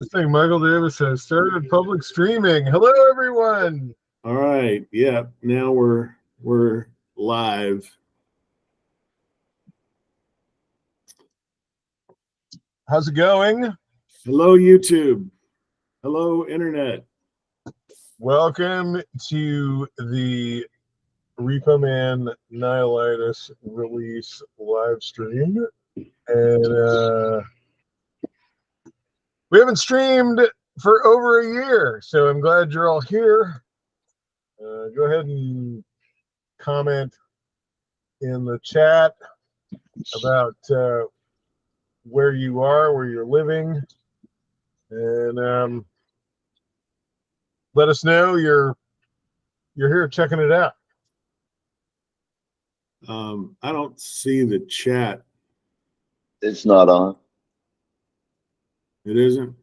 This thing, Michael Davis has started public streaming. Hello, everyone. All right. Yeah. Now we're live. How's it going? Hello, YouTube. Hello, Internet. Welcome to the Repo Man Nihilitis release live stream. And we haven't streamed for over a year, so I'm glad you're all here. Go ahead and comment in the chat about where you are, where you're living, and let us know you're here checking it out. I don't see the chat. It's not on. It isn't.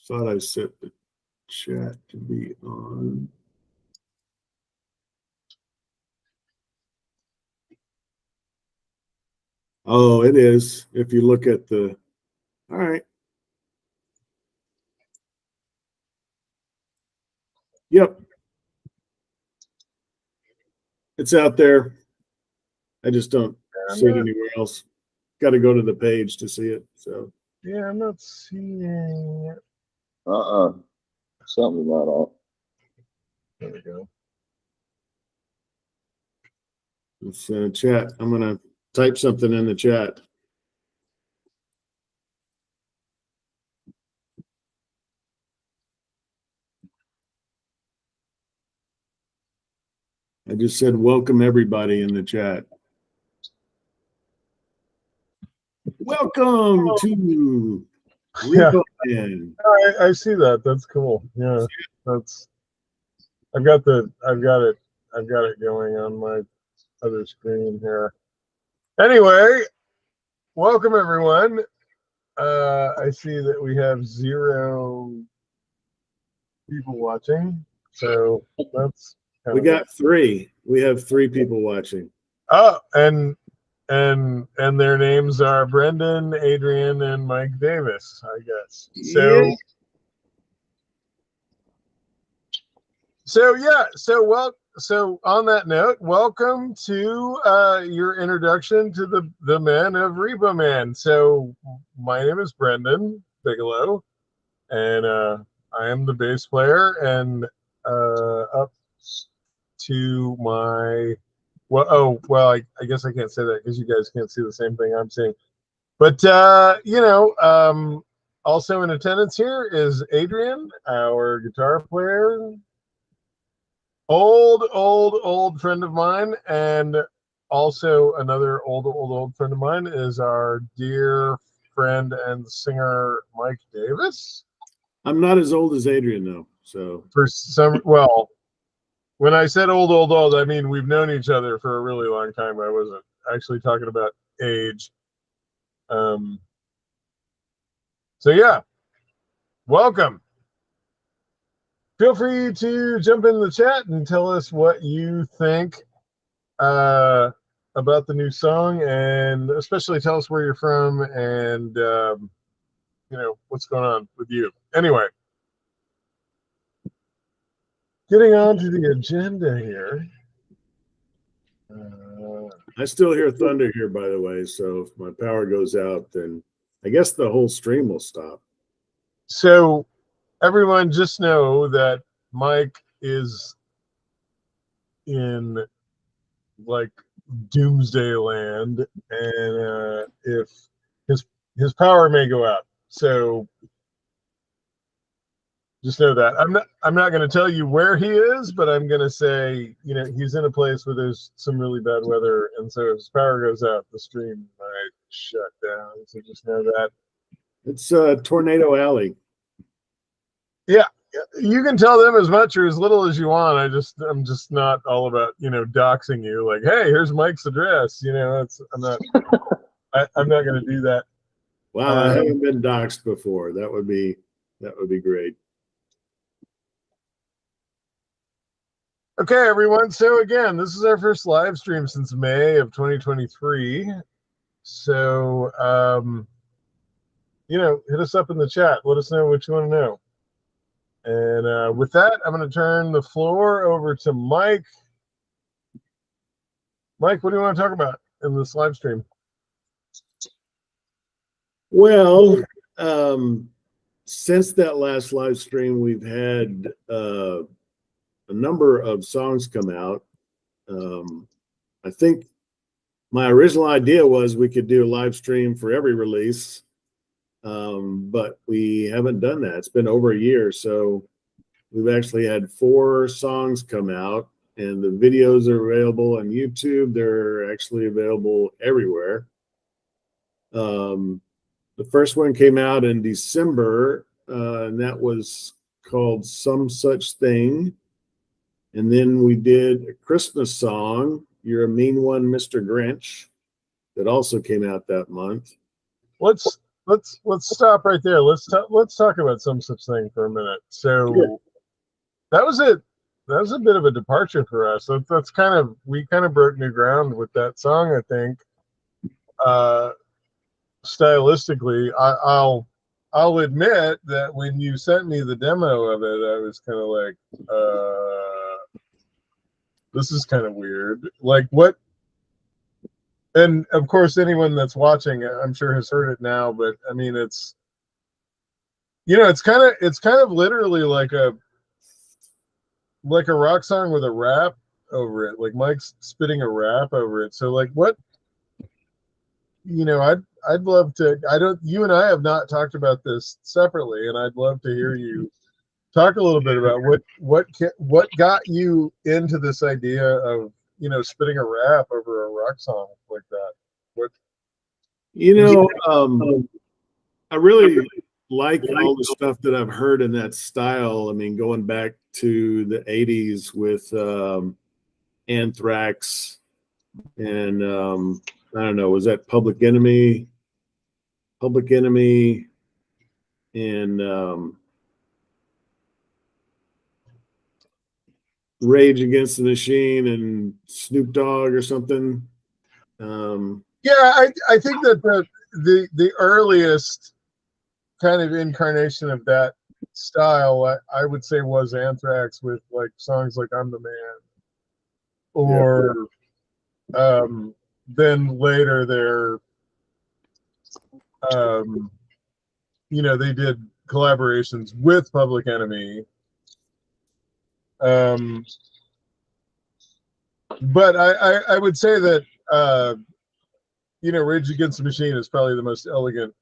Thought I set the chat to be on. Oh, it is. If you look at the, all right. Yep. It's out there. I just don't see it anywhere else. Got to go to the page to see it. So yeah, I'm not seeing it. Something's not on. There we go. It's chat. I'm gonna type something in the chat. I just said welcome everybody in the chat. Welcome to Repo Man. I see that. That's cool. Yeah, I've got it going on my other screen here. Anyway, welcome everyone. I see that we have 0 people watching, so that's we got 3. We have 3 people watching. Oh, and their names are Brendon, Adrian, and Mike Davis, I guess. So on that note, welcome to your introduction to the men of Repo Man. So my name is Brendon Bigelow, and I am the bass player, and up to my I guess I can't say that because you guys can't see the same thing I'm seeing. But also in attendance here is Adrian, our guitar player, old friend of mine, and also another old friend of mine is our dear friend and singer Mike Davis. I'm not as old as Adrian though, so for some when I said old, I mean we've known each other for a really long time. I wasn't actually talking about age. So yeah, welcome. Feel free to jump in the chat and tell us what you think about the new song, and especially tell us where you're from and what's going on with you. Anyway, getting on to the agenda here. I still hear thunder here, by the way, so if my power goes out, then I guess the whole stream will stop. So everyone just know that Mike is in like doomsday land, and if his power may go out. So just know that. I'm not going to tell you where he is, but I'm going to say, he's in a place where there's some really bad weather, and so if his power goes out, the stream might shut down. So just know that. It's Tornado Alley. Yeah, you can tell them as much or as little as you want. I'm just not all about doxing you. Like, hey, here's Mike's address. I'm not going to do that. Wow, I haven't been doxed before. That would be great. Okay, everyone. So again, this is our first live stream since May of 2023. So, hit us up in the chat. Let us know what you want to know. And with that, I'm going to turn the floor over to Mike. Mike, what do you want to talk about in this live stream? Well, since that last live stream, we've had a number of songs come out. I think my original idea was we could do a live stream for every release, but we haven't done that. It's been over a year, so we've actually had 4 songs come out, and the videos are available on YouTube. They're actually available everywhere. The first one came out in December, and that was called Some Such Thing. And then we did a Christmas song, You're a Mean One, Mr. Grinch, that also came out that month. Let's stop right there. Let's talk about Some Such Thing for a minute. So Yeah. that was a bit of a departure for us. We kind of broke new ground with that song, I think. Stylistically, I'll admit that when you sent me the demo of it, I was kind of like, this is kind of weird. Like, what? And of course, anyone that's watching, I'm sure, has heard it now. But I mean, it's kind of literally like a rock song with a rap over it. Like Mike's spitting a rap over it. So like, what? I'd love to. You and I have not talked about this separately, and I'd love to hear you talk a little bit about what got you into this idea of spitting a rap over a rock song like that. What? I really like all the stuff that I've heard in that style. I mean, going back to the 80s with Anthrax and I don't know, was that Public Enemy and Rage Against the Machine and Snoop Dogg or something. Yeah, I think that the earliest kind of incarnation of that style, I would say, was Anthrax with like songs like "I'm the Man," or then later they did collaborations with Public Enemy. But I would say that Rage Against the Machine is probably the most elegant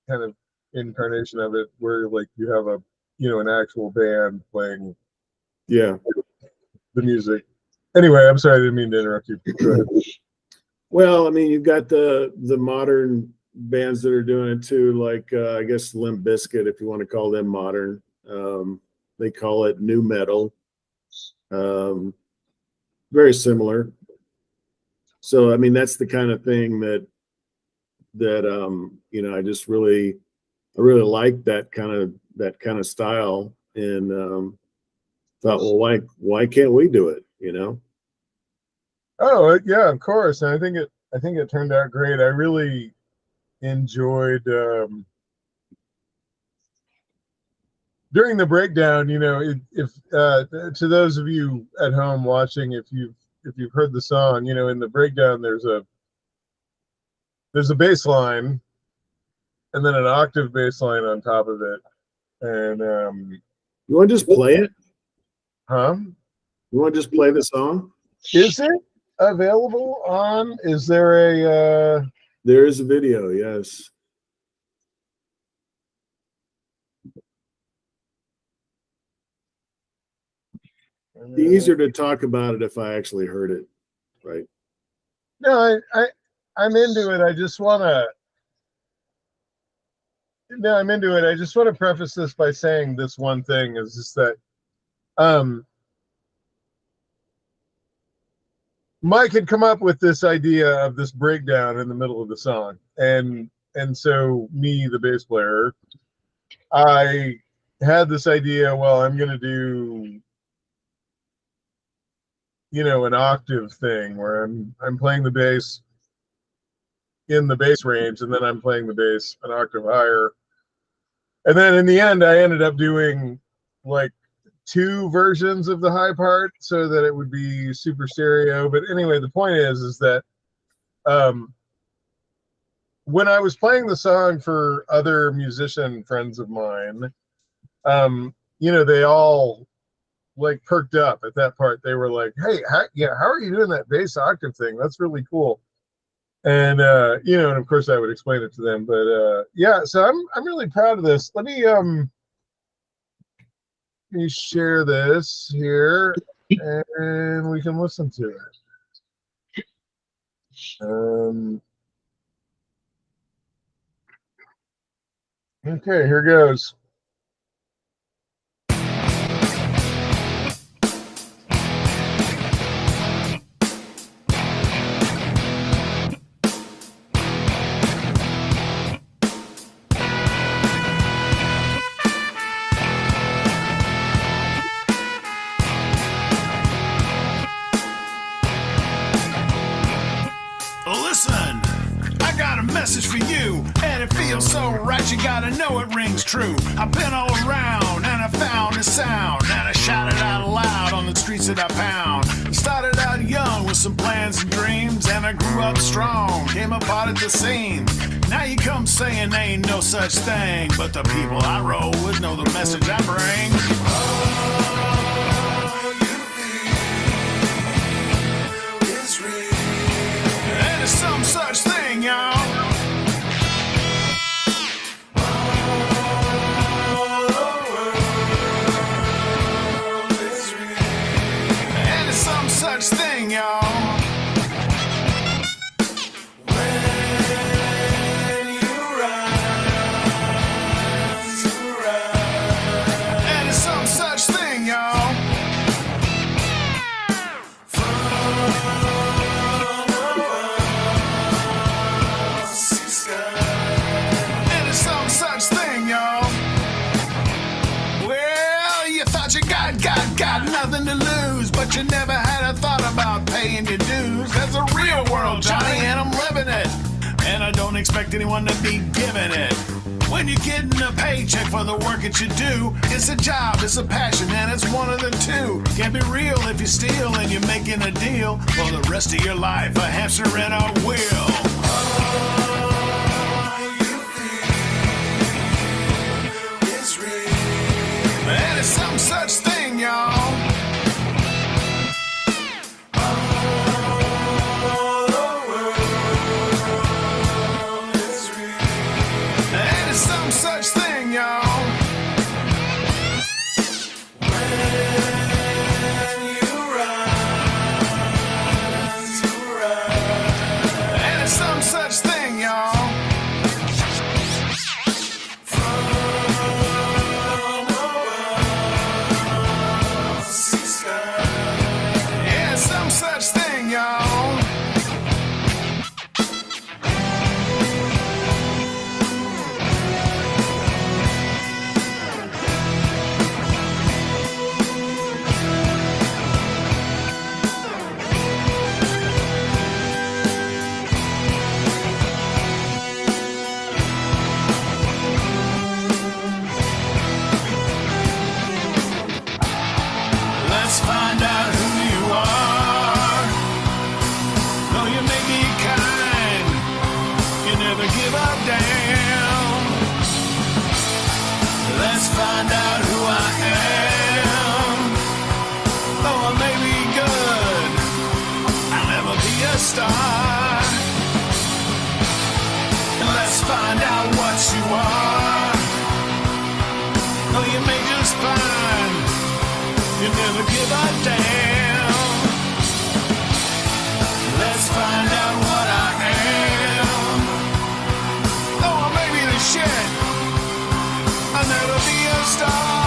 kind of incarnation of it, where like you have an actual band playing the music. Anyway, I'm sorry, I didn't mean to interrupt you. Go ahead. Well, I mean, you've got the modern bands that are doing it too, like I guess Limp Bizkit, if you want to call them modern. They call it new metal. Very similar. So I mean, that's the kind of thing that I just really like that kind of style, and thought, well, why can't we do it? Oh yeah, of course. And I think it turned out great. I really enjoyed during the breakdown. If to those of you at home watching, if you've heard the song, in the breakdown there's a bass line and then an octave bass line on top of it. And you want to just play it? Huh? You want to just play the song? Is it available on? Is there a? There is a video, yes. It'd be easier to talk about it if I actually heard it, right? No, I'm into it. I just want to. No, I'm into it. I just want to preface this by saying this one thing is just that Mike had come up with this idea of this breakdown in the middle of the song, and so me, the bass player, I had this idea. Well, I'm gonna do an octave thing where I'm playing the bass in the bass range, and then I'm playing the bass an octave higher. And then in the end, I ended up doing like 2 versions of the high part so that it would be super stereo. But anyway, the point is that when I was playing the song for other musician friends of mine, they all like perked up at that part. They were like, "Hey, how are you doing that bass octave thing? That's really cool." And and of course I would explain it to them. But yeah, so I'm really proud of this. Let me share this here, and we can listen to it. Okay, here goes. Listen, I got a message for you, and it feels so right, you gotta know it rings true. I've been all around, and I found a sound, and I shouted out loud on the streets that I pound. I started out young with some plans and dreams, and I grew up strong, came apart at the seams. Now you come saying ain't no such thing, but the people I roll with know the message I bring. Some such thing, y'all. And it's some such thing, y'all. When you rise, and it's some such thing, y'all. Got nothing to lose, but you never had a thought about paying your dues. There's a real world, Johnny, and I'm living it. And I don't expect anyone to be giving it. When you're getting a paycheck for the work that you do, it's a job, it's a passion, and it's one of the two. Can't be real if you steal and you're making a deal for the rest of your life, a hamster in a wheel. And it's some such thing, y'all. And it's some such thing, y'all. When you rise, and it's some such thing, y'all. Such thing, y'all. Let's find out who you are. Though you may be kind, you never give a damn. Let's find out who I am. Though I may be good, I'll never be a star. Let's find out what you are. Though you may just find you never give a damn. Let's find out what I am. Though I may be the shit, I'll never be a star.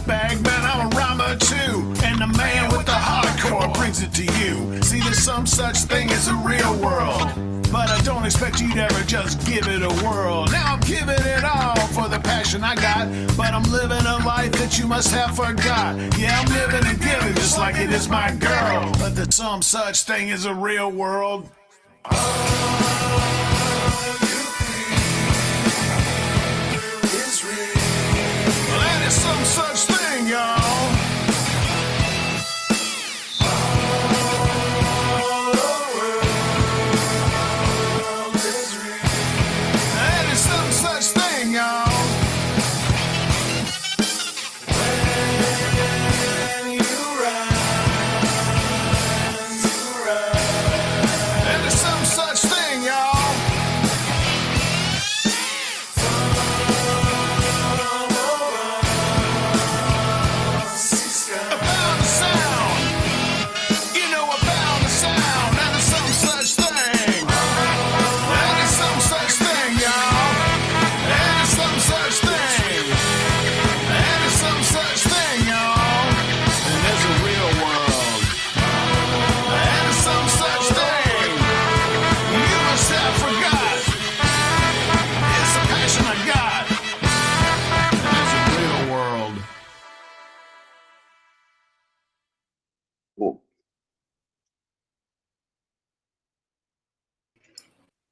bag, man, I'm a rhymer too. And the man with the hardcore brings it to you. See, there's some such thing as a real world, but I don't expect you to ever just give it a whirl. Now I'm giving it all for the passion I got, but I'm living a life that you must have forgot. Yeah, I'm living and giving just like it is my girl, but there's some such thing as a real world. Well, that is some such thing, y'all. That is some such thing, y'all. When you rise, that is some such thing, y'all. About the sound, you know about the sound. That is some such thing. That is some such thing, y'all. That is some such thing. That is some such thing, y'all. And there's a real world. That is some such thing. You must have forgot. It's a passion I got. There's a real world. Cool.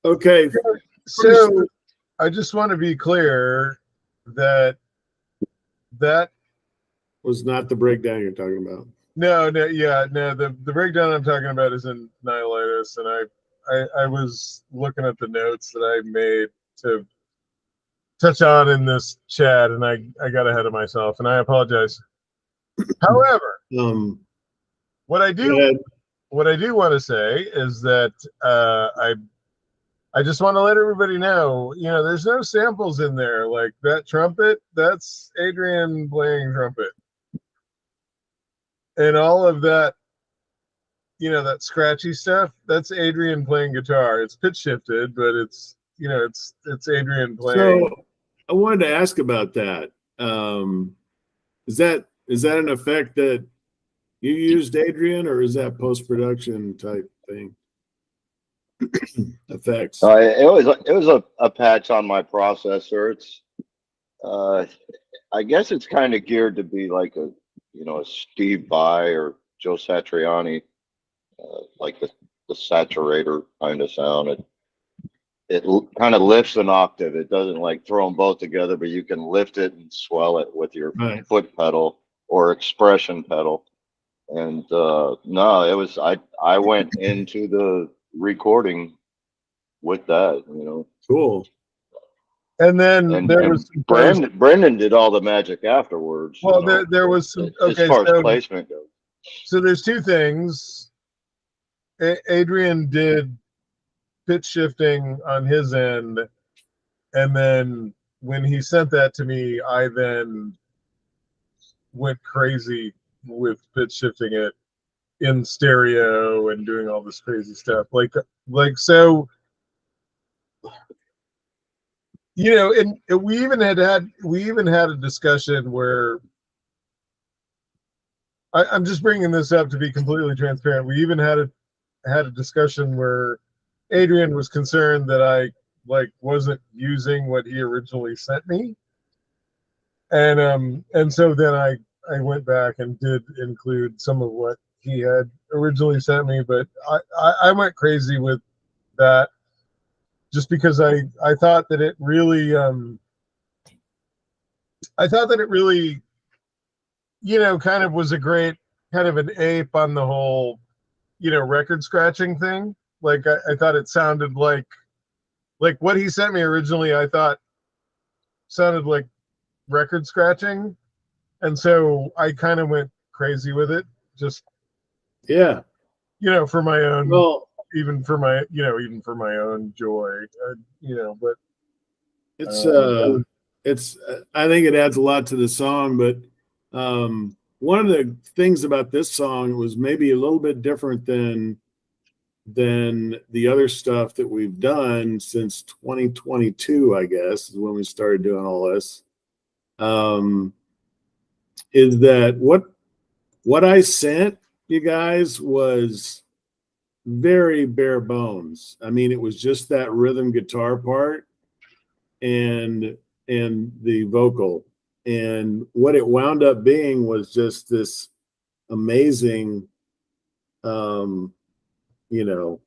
Okay. So I just want to be clear that Was not the breakdown you're talking about. no, the breakdown I'm talking about is in Nihilitis, and I was looking at the notes that I made to touch on in this chat, and I got ahead of myself, and I apologize. However, what I Go ahead. do want to say is that I just want to let everybody know, there's no samples in there. Like that trumpet, that's Adrian playing trumpet. And all of that, that scratchy stuff, that's Adrian playing guitar. It's pitch shifted, but it's Adrian playing. So I wanted to ask about that. Is that an effect that you used, Adrian, or is that post-production type thing? Effects. It was a patch on my processor. It's I guess it's kind of geared to be like a Steve Vai or Joe Satriani, like the saturator kind of sound. It kind of lifts an octave. It doesn't like throw them both together, but you can lift it and swell it with your foot pedal or expression pedal. And no, it was I went into the recording with that, Cool. And then there was Brendon did all the magic afterwards. Well, there was some, as far as placement goes. So there's two things. Adrian did pitch shifting on his end, and then when he sent that to me, I then went crazy with pitch shifting it in stereo and doing all this crazy stuff. Like so, and we even had a discussion where I'm just bringing this up to be completely transparent. We even had a discussion where Adrian was concerned that I wasn't using what he originally sent me, and so then I went back and did include some of what he had originally sent me, but I went crazy with that just because I thought that it really kind of was a great kind of an ape on the whole record scratching thing. Like I thought it sounded like what he sent me originally, I thought sounded like record scratching, and so I kind of went crazy with it, just for my own, even for my own joy, but it's I think it adds a lot to the song, but one of the things about this song was maybe a little bit different than the other stuff that we've done since 2022, I guess, is when we started doing all this. is that what I sent you guys was very bare bones. I mean, it was just that rhythm guitar part and the vocal. And what it wound up being was just this amazing, you know,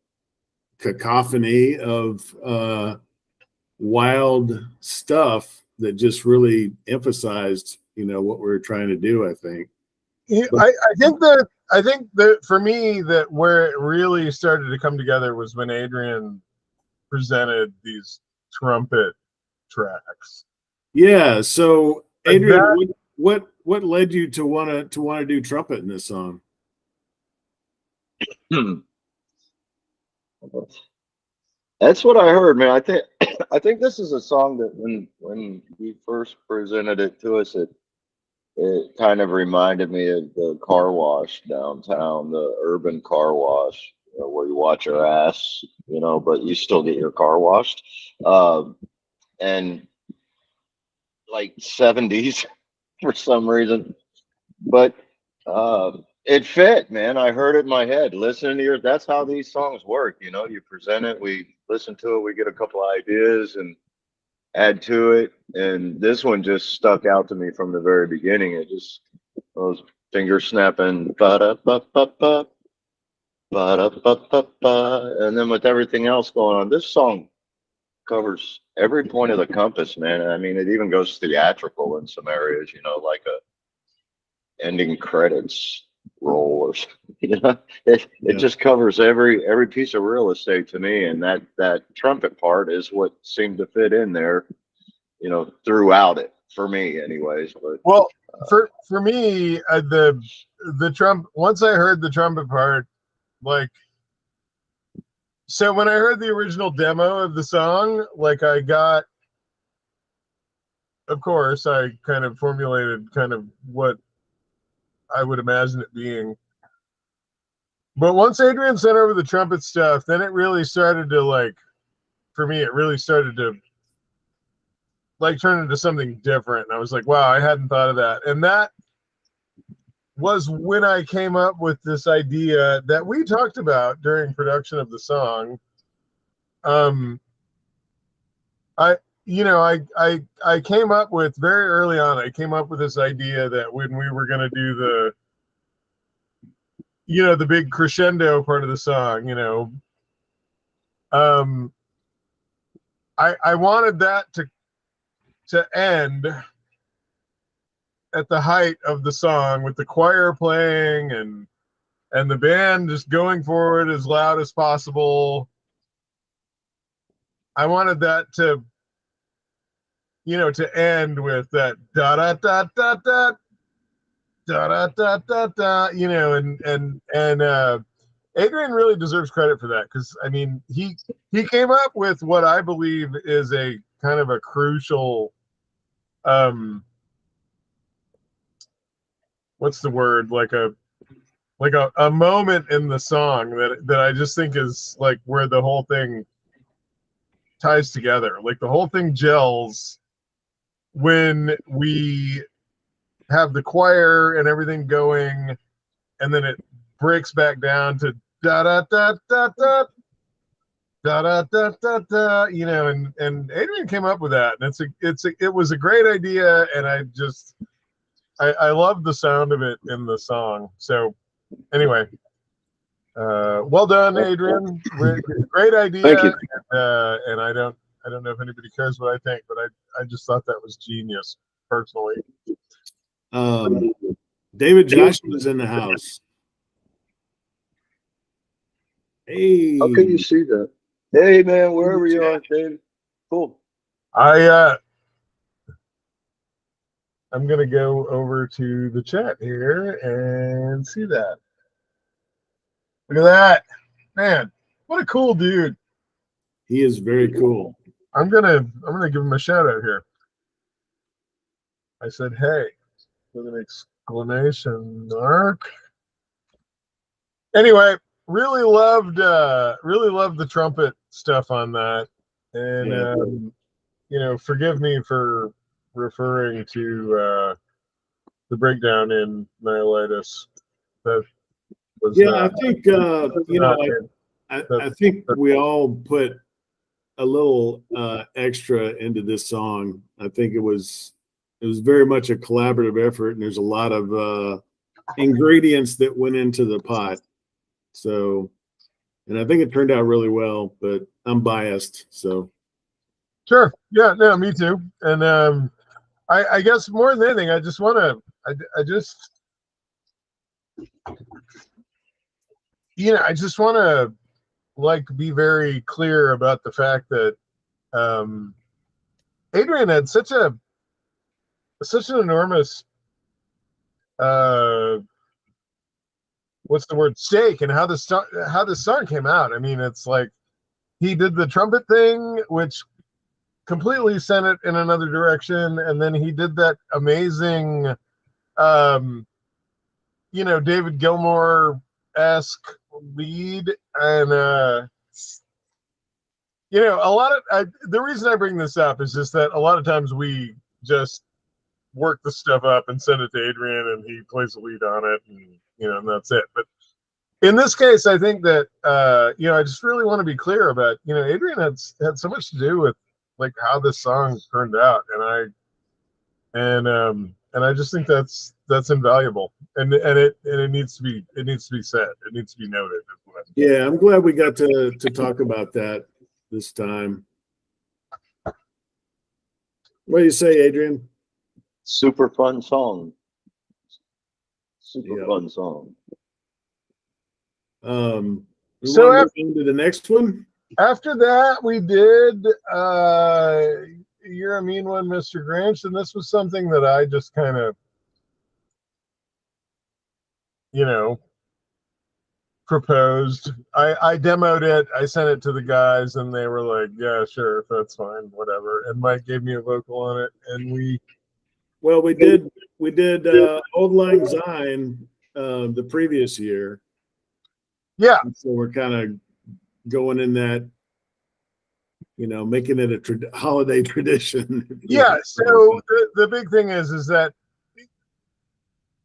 cacophony of wild stuff that just really emphasized, you know, what we were trying to do, I think. Yeah, I think that for me, that where it really started to come together was when Adrian presented these trumpet tracks. Yeah. So Like Adrian, that, what led you to want to do trumpet in this song? That's what I heard, man. I think this is a song that when he first presented it to us, it kind of reminded me of the car wash downtown, the urban car wash, where you watch your ass, you know, but you still get your car washed. And like 70s for some reason. But it fit, man. I heard it in my head. Listening to your, that's how these songs work. You know, you present it, we listen to it, we get a couple ideas and add to it. And this one just stuck out to me from the very beginning. It just those finger snapping, ba da ba ba ba, ba da ba ba ba, and then with everything else going on, this song covers every point of the compass, man. I mean, it even goes theatrical in some areas. You know, like a ending credits roll or something. You know, it just covers every piece of real estate to me, and that trumpet part is what seemed to fit in there, you know, throughout it for me anyways. But well, for me, the trump, once I heard the trumpet part, like, so when I heard the original demo of the song, like, I got, of course, I kind of formulated kind of what I would imagine it being. But once Adrian sent over the trumpet stuff, then it really started to, like, for me, it really started to like turn into something different. And I was like, wow, I hadn't thought of that. And that was when I came up with this idea that we talked about during production of the song. I came up with very early on, I came up with this idea that when we were going to do the big crescendo part of the song, I wanted that to end at the height of the song with the choir playing and the band just going forward as loud as possible. I wanted that to end with that da da da da da da da da da da, and Adrian really deserves credit for that, because I mean he came up with what I believe is a kind of a crucial what's the word, like a moment in the song that I just think is like where the whole thing ties together. Like the whole thing gels when we have the choir and everything going, and then it breaks back down to da da da da da da da da da da, and Adrian came up with that, and it was a great idea, and I love the sound of it in the song. So anyway, well done, Adrian. Great idea. thank you. And I don't know if anybody cares what I think, but I just thought that was genius personally. David Joshua is in the house. Hey, How can you see that? Hey man, wherever you are, Dave. Cool. I'm gonna go over to the chat here and see that. Look at that, man! What a cool dude. He is very cool. I'm gonna give him a shout out here. I said, hey, with an exclamation mark. Anyway, really loved the trumpet stuff on that, and forgive me for referring to the breakdown in Nihilitis. That was Yeah, not, I think I think we all put a little extra into this song. I think it was very much a collaborative effort, and there's a lot of ingredients that went into the pot. So, and I think it turned out really well, but I'm biased, so. Sure. Yeah, no, me too. And I guess more than anything, I just want to, I just, I just want to like be very clear about the fact that Adrian had such an enormous what's the word, stake in how this song came out. I mean, it's like he did the trumpet thing, which completely sent it in another direction, and then he did that amazing David Gilmour-esque lead, and a lot of the reason I bring this up is just that a lot of times we just work the stuff up and send it to Adrian, and he plays the lead on it, and that's it. But in this case, I think that I just really want to be clear about Adrian had so much to do with like how this song turned out, and I just think that's invaluable, and it needs to be said. It needs to be noted. Yeah, I'm glad we got to talk about that this time. What do you say, Adrian? Super fun song. Super fun song. So after to the next one. After that, we did You're a Mean One, Mr. Grinch, and this was something that I just kind of proposed. I demoed it, I sent it to the guys, and they were like, yeah, sure, that's fine, whatever. And Mike gave me a vocal on it, and we did Old Lang Syne the previous year. Yeah. And so we're kind of going in that, making it a holiday tradition. Yeah. So the big thing is that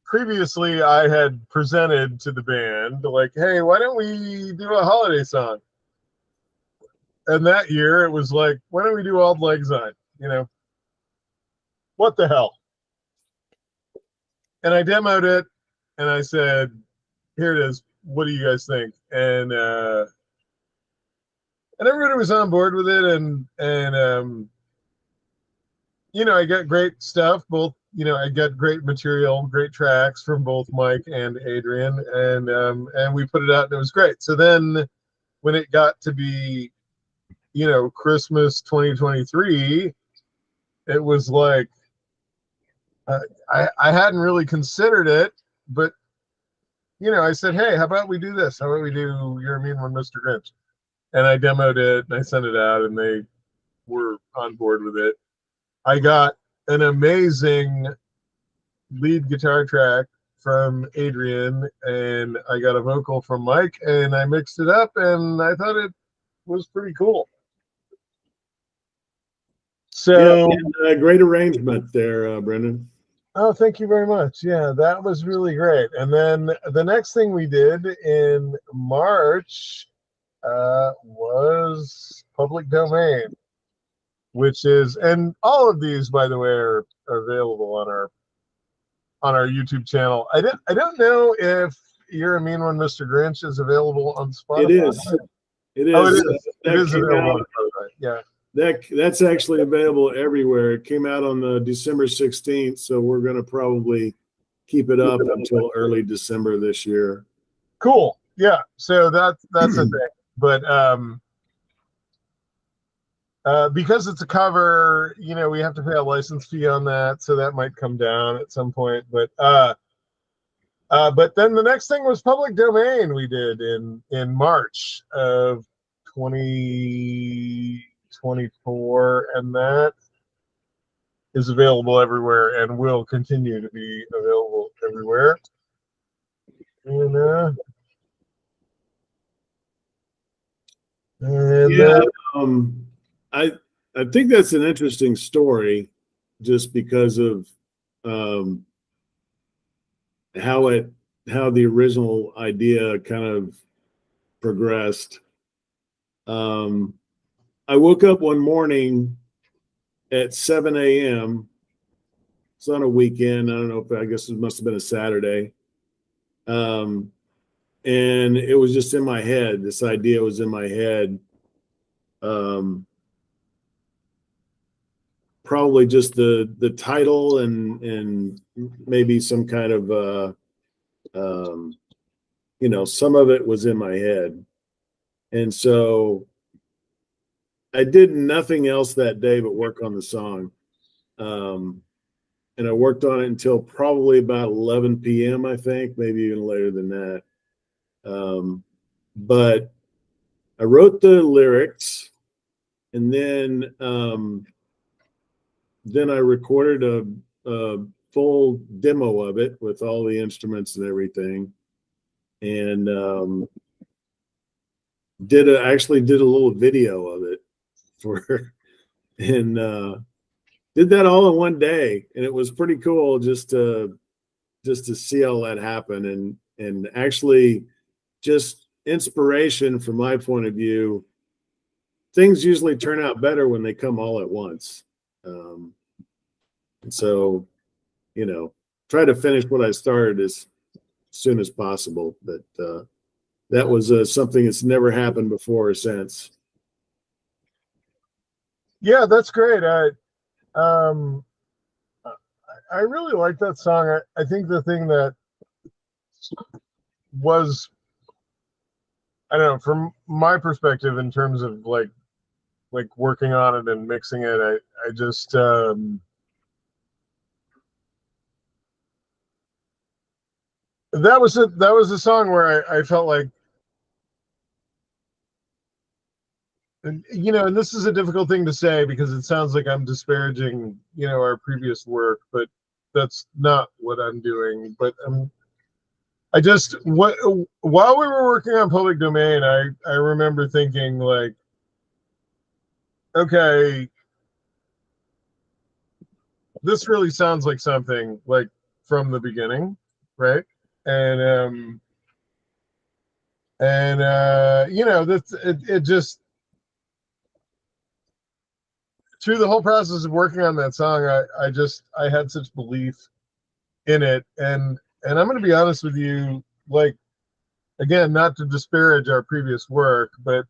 previously I had presented to the band like, hey, why don't we do a holiday song? And that year it was like, why don't we do Auld Lang Syne? What the hell? And I demoed it, and I said, here it is. What do you guys think? And everybody was on board with it, and I got great stuff. Both, I got great material, great tracks from both Mike and Adrian, and we put it out, and it was great. So then, when it got to be, Christmas 2023, it was like I hadn't really considered it, but I said, hey, how about we do this? How about we do You're a Mean One, Mr. Grinch? And I demoed it, and I sent it out, and they were on board with it. I got an amazing lead guitar track from Adrian, and I got a vocal from Mike, and I mixed it up, and I thought it was pretty cool. So yeah, great arrangement there, Brendon. Oh, thank you very much. Yeah, that was really great. And then the next thing we did in March was Public Domain, which is, and all of these, by the way, are available on our YouTube channel. I don't know if You're a Mean One, Mr. Grinch is available on Spotify. It is. It is. Oh, it is. It is available on Spotify. Yeah. That's actually available everywhere. It came out on the December 16th, so we're going to probably keep it up until early December this year. Cool. Yeah. So that's a thing. But because it's a cover, we have to pay a license fee on that, so that might come down at some point. But then the next thing was Public Domain. We did in March of 2024, and that is available everywhere and will continue to be available everywhere. And I think that's an interesting story, just because of how the original idea kind of progressed. I woke up one morning at 7 a.m. It's on a weekend. I don't know if I guess it must have been a Saturday. And it was just in my head. This idea was in my head. Probably just the title and maybe some kind of some of it was in my head. And so I did nothing else that day but work on the song. And I worked on it until probably about 11 p.m., I think, maybe even later than that. But I wrote the lyrics, and then I recorded a full demo of it with all the instruments and everything, and actually did a little video of it and did that all in one day, and it was pretty cool just to see all that happen, and actually just inspiration from my point of view. Things usually turn out better when they come all at once. And so, try to finish what I started as soon as possible. But that was something that's never happened before or since. Yeah, that's great. I really like that song. I think the thing that was, I don't know, from my perspective in terms of like working on it and mixing it, I just that was a song where I felt like, and this is a difficult thing to say because it sounds like I'm disparaging our previous work, but that's not what I'm doing. But while we were working on Public Domain, I remember thinking like, okay, this really sounds like something like from the beginning, right? And that's it just through the whole process of working on that song, I had such belief in it, and I'm going to be honest with you, like, again, not to disparage our previous work, but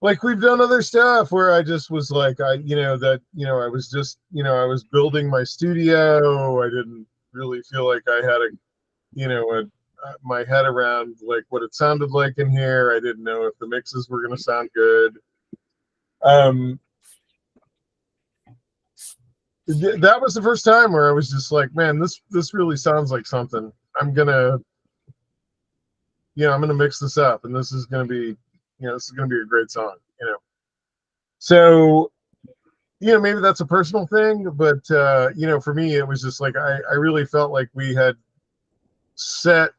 like we've done other stuff where I just was like, I was just, I was building my studio. I didn't really feel like I had my head around like what it sounded like in here. I didn't know if the mixes were going to sound good. That was the first time where I was just like, man, this really sounds like something. I'm gonna mix this up, and this is gonna be a great song. So maybe that's a personal thing, but for me, it was just like I really felt like we had set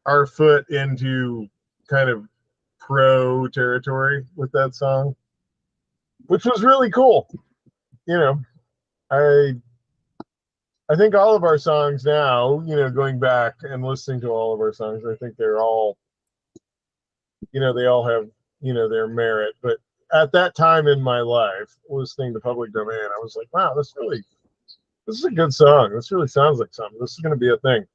our foot into kind of pro territory with that song, which was really cool. I think all of our songs now, going back and listening to all of our songs, I think they're all, they all have, their merit. But at that time in my life, listening to Public Domain, I was like, wow, this is a good song. This really sounds like something. This is going to be a thing.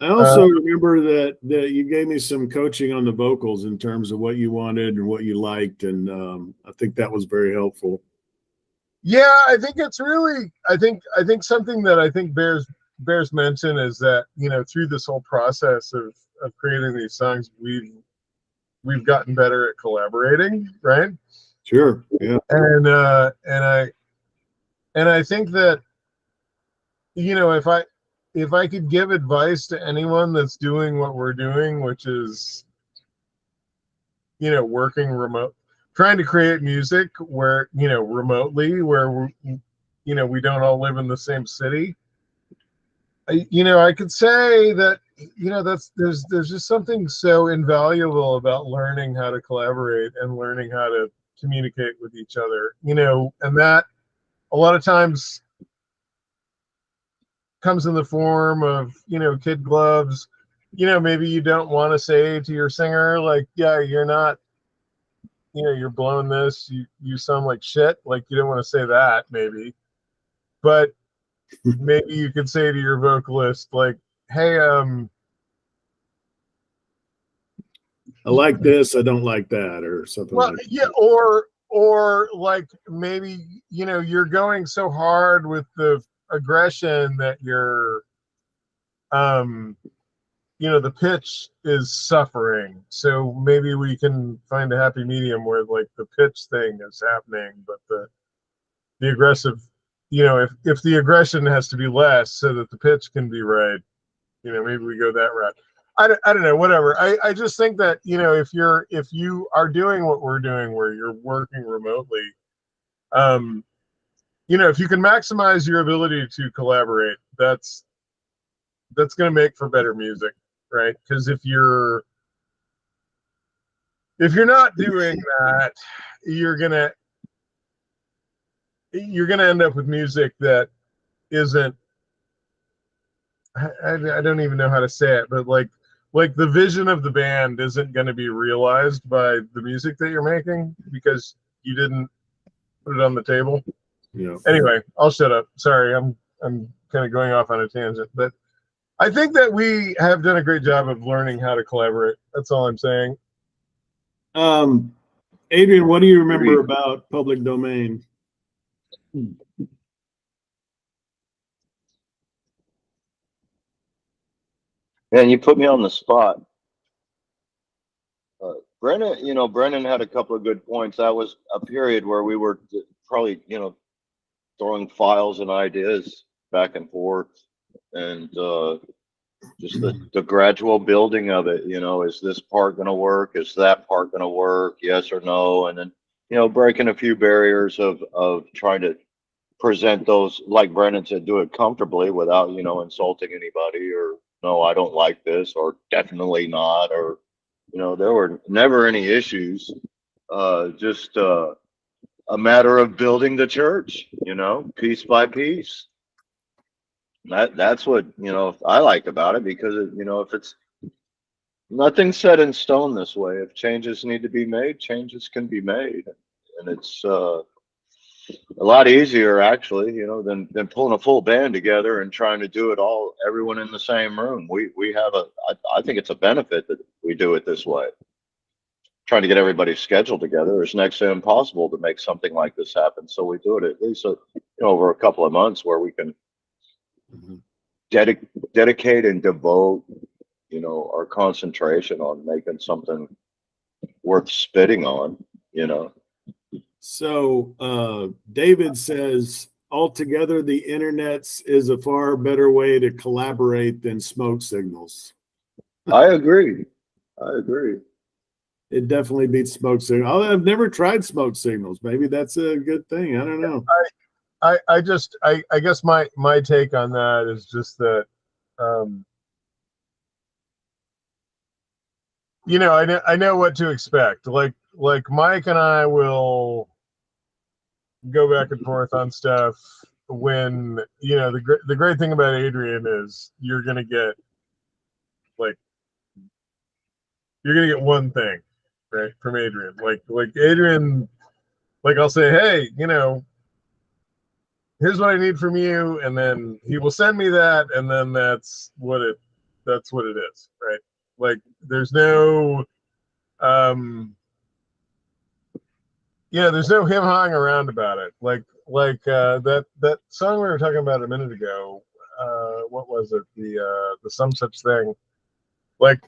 I also remember that you gave me some coaching on the vocals in terms of what you wanted and what you liked, and I think that was very helpful. Yeah, I think it's really, I think something that I think bears mention is that, through this whole process of creating these songs, we've gotten better at collaborating, right? Sure. Yeah. And I think that, if I could give advice to anyone that's doing what we're doing, which is, working remote, trying to create music where, remotely, where we don't all live in the same city. I could say that, there's just something so invaluable about learning how to collaborate and learning how to communicate with each other, and that a lot of times comes in the form of, you know, kid gloves. You know, maybe you don't want to say to your singer, like, yeah, you're not, you know, you're blowing this, you sound like shit. Like, you don't want to say that, maybe. But maybe you could say to your vocalist, like, hey, I like this, I don't like that, or something well, like that. yeah, or like maybe, you know, you're going so hard with the aggression that you're, you know, the pitch is suffering. So maybe we can find a happy medium where like the pitch thing is happening, but the aggressive, you know, if the aggression has to be less so that the pitch can be right, you know, maybe we go that route. I don't know, whatever. I just think that, you know, if you are doing what we're doing where you're working remotely, you know, if you can maximize your ability to collaborate, that's going to make for better music, right? Because if you're not doing that, you're gonna end up with music that isn't, I don't even know how to say it, but like the vision of the band isn't going to be realized by the music that you're making because you didn't put it on the table. Yeah. Anyway, I'll shut up. Sorry, I'm kind of going off on a tangent, but I think that we have done a great job of learning how to collaborate. That's all I'm saying. Adrian, what do you remember about Public Domain? Man, you put me on the spot. Brendan had a couple of good points. That was a period where we were probably, you know, throwing files and ideas back and forth, and just the gradual building of it. You know, is this part going to work? Is that part going to work? Yes or no? And then, you know, breaking a few barriers of trying to present those, like Brendan said, do it comfortably without, you know, insulting anybody, or no, I don't like this, or definitely not, or, you know, there were never any issues. Just a matter of building the church, you know, piece by piece. That's what, you know, I like about it, because you know, if it's nothing set in stone this way, if changes need to be made, changes can be made, and it's a lot easier actually, you know, than pulling a full band together and trying to do it all, everyone in the same room. We have I think it's a benefit that we do it this way. Trying to get everybody's schedule together is next to impossible to make something like this happen. So we do it at least, you know, over a couple of months where we can dedicate and devote, you know, our concentration on making something worth spitting on, you know. So David says, altogether, the internets is a far better way to collaborate than smoke signals. I agree. It definitely beats smoke signals. I've never tried smoke signals. Maybe that's a good thing. I don't know. I guess my take on that is just that, you know, I know what to expect. Like Mike and I will go back and forth on stuff when, you know, the great thing about Adrian is you're gonna get one thing, right, from Adrian. Like Adrian, like I'll say, hey, you know, here's what I need from you, and then he will send me that, and then that's what it is, right? Like there's no there's no him hawing around about it. Like that song we were talking about a minute ago, what was it? The Some Such Thing. Like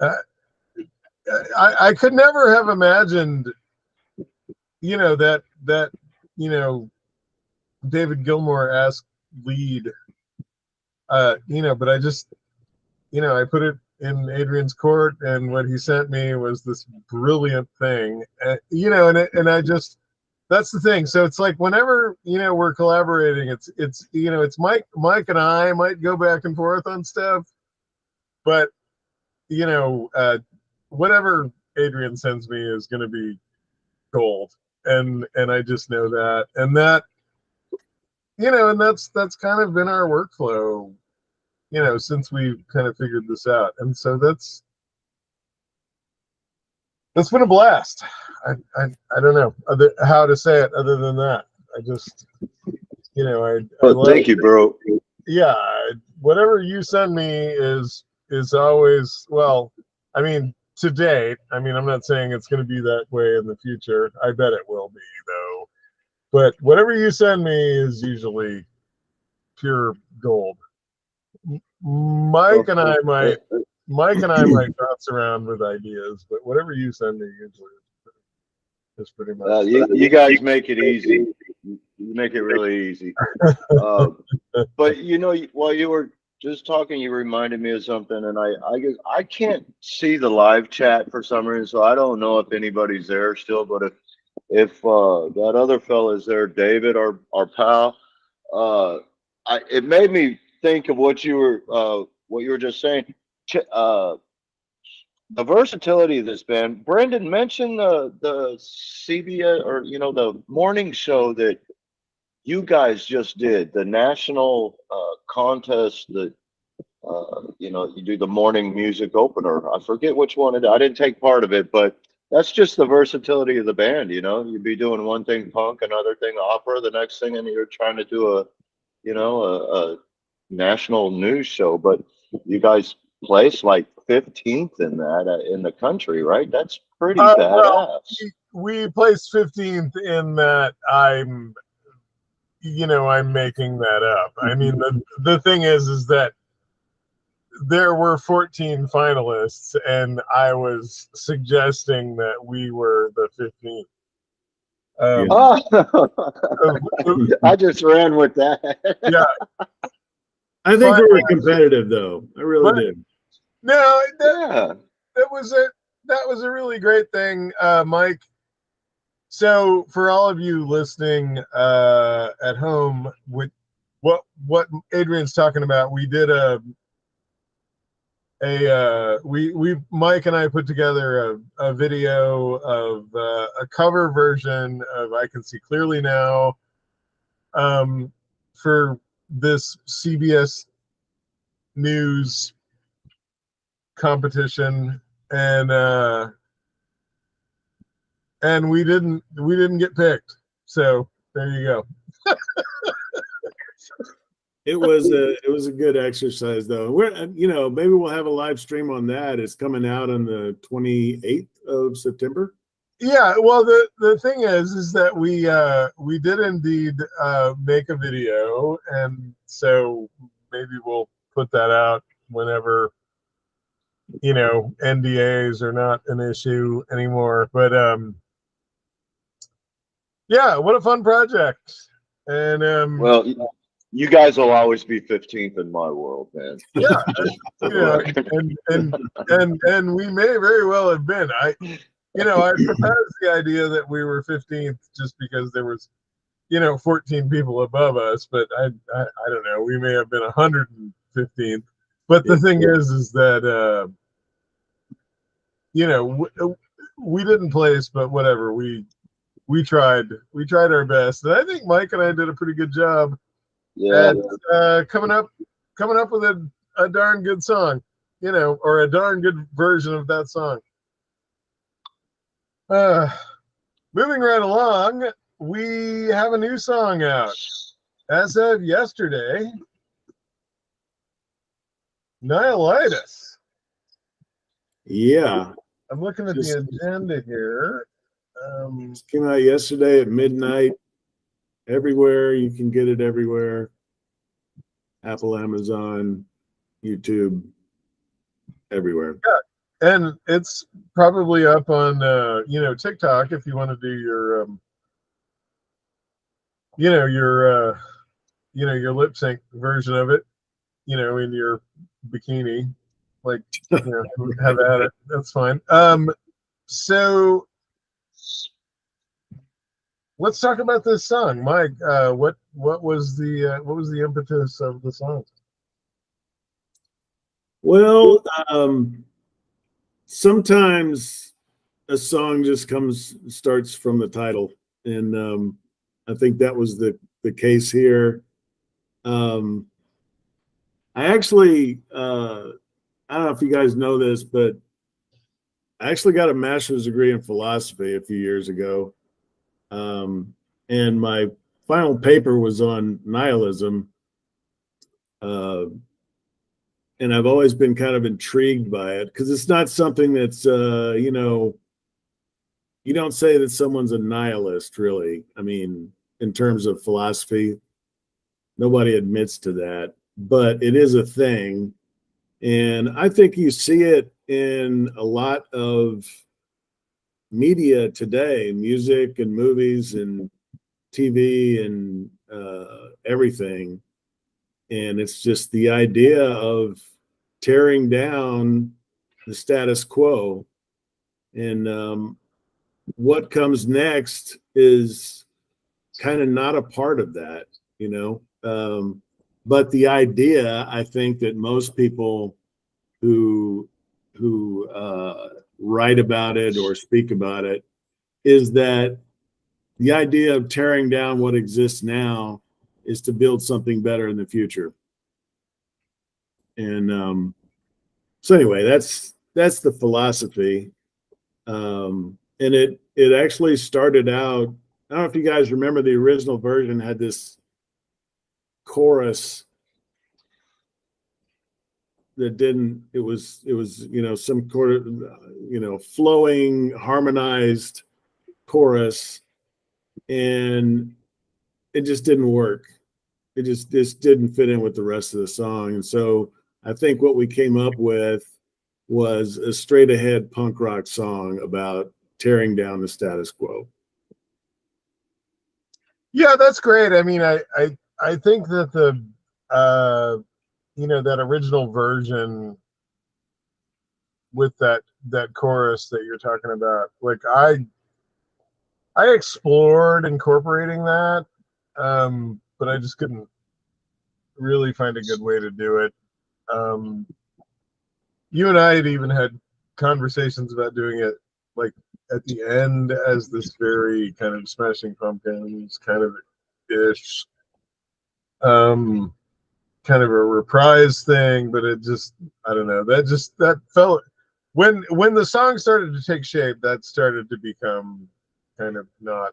I could never have imagined, you know, that you know, David Gilmour-esque lead, you know, but I just, you know, I put it in Adrian's court, and what he sent me was this brilliant thing, you know, and I just, that's the thing. So it's like whenever, you know, we're collaborating, it's you know, it's Mike and I might go back and forth on stuff, but you know, whatever Adrian sends me is going to be gold, and I just know that, and that, and that's kind of been our workflow, since we kind of figured this out. And so that's been a blast. I don't know how to say it other than that. I just, I Well, thank you, bro. Yeah, whatever you send me is always, well, I mean, to date, I mean, I'm not saying it's going to be that way in the future. I bet it will be, though. But whatever you send me is usually pure gold. Mike and I might bounce around with ideas, but whatever you send me usually is pretty much. You guys make it easy. You make it really easy. But while you were just talking, you reminded me of something, and I guess I can't see the live chat for some reason, so I don't know if anybody's there still. But if that other fella is there, David, our pal, it made me think of what you were just saying. The versatility of this band. Brendon mentioned the CBS, or the morning show that you guys just did, the national contest that you do the morning music opener. I forget which one I didn't take part of it, but that's just the versatility of the band. You'd be doing one thing punk, another thing opera, the next thing, and you're trying to do a national news show. But you guys placed like 15th in that in the country, right? That's pretty badass. Well, we placed 15th in that. I'm making that up. I mean, the thing is that there were 14 finalists, and I was suggesting that we were the 15th. Yeah. I just ran with that. Yeah. I think we were competitive, though. I really did. No, that was a really great thing, Mike. So for all of you listening at home, with what Adrian's talking about, we did Mike and I put together a video of a cover version of "I Can See Clearly Now" for this CBS News competition, and we didn't get picked. So there you go. It was a good exercise, though. Maybe we'll have a live stream on that. It's coming out on the 28th of September. Yeah, well, the thing is that we did indeed make a video, and so maybe we'll put that out whenever NDAs are not an issue anymore. But yeah, what a fun project. And well, you guys will always be 15th in my world, man. Yeah, and we may very well have been. I proposed the idea that we were 15th just because there was 14 people above us, but I don't know, we may have been 115th. But the thing is that we didn't place, but whatever, we tried our best, and I think Mike and I did a pretty good job. Yeah. At coming up with a darn good song, or a darn good version of that song. Moving right along, we have a new song out as of yesterday. Nihilitis. Yeah. I'm looking at the agenda here. Came out yesterday at midnight. Everywhere, you can get it everywhere. Apple, Amazon, YouTube, everywhere. Yeah, and it's probably up on TikTok if you want to do your your lip sync version of it, in your bikini, like have at it. That's fine. So let's talk about this song, Mike. What was the impetus of the song? Well, sometimes a song just starts from the title, and I think that was the case here. Um, I actually, I don't know if you guys know this, but I actually got a master's degree in philosophy a few years ago. And my final paper was on nihilism. Uh, and I've always been kind of intrigued by it because it's not something that's, you don't say that someone's a nihilist, really. I mean, in terms of philosophy, nobody admits to that, but it is a thing. And I think you see it in a lot of media today, music and movies and TV and everything. And it's just the idea of tearing down the status quo. And what comes next is kind of not a part of that, you know. But the idea, I think that most people who write about it or speak about it is that the idea of tearing down what exists now is to build something better in the future. And so anyway, that's the philosophy. And it actually started out. I don't know if you guys remember the original version had this chorus that didn't. It was some sort of flowing harmonized chorus, and it just didn't work. It just didn't fit in with the rest of the song. And so I think what we came up with was a straight ahead punk rock song about tearing down the status quo. Yeah, that's great. I mean, I think that the that original version with that chorus that you're talking about, like I explored incorporating that, but I just couldn't really find a good way to do it. Um, you and I had even had conversations about doing it like at the end as this very kind of Smashing Pumpkins kind of ish, um, kind of a reprise thing, but it just, I don't know, that felt when the song started to take shape, that started to become kind of not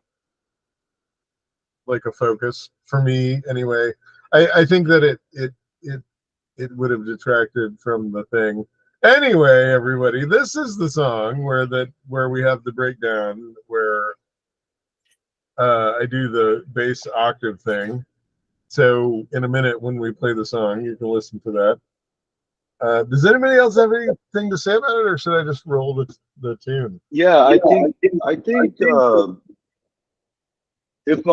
like a focus for me anyway. I think that it would have detracted from the thing. Anyway, everybody, this is the song where we have the breakdown where I do the bass octave thing. So in a minute when we play the song, you can listen to that. Does anybody else have anything to say about it, or should I just roll the tune? Yeah, I think if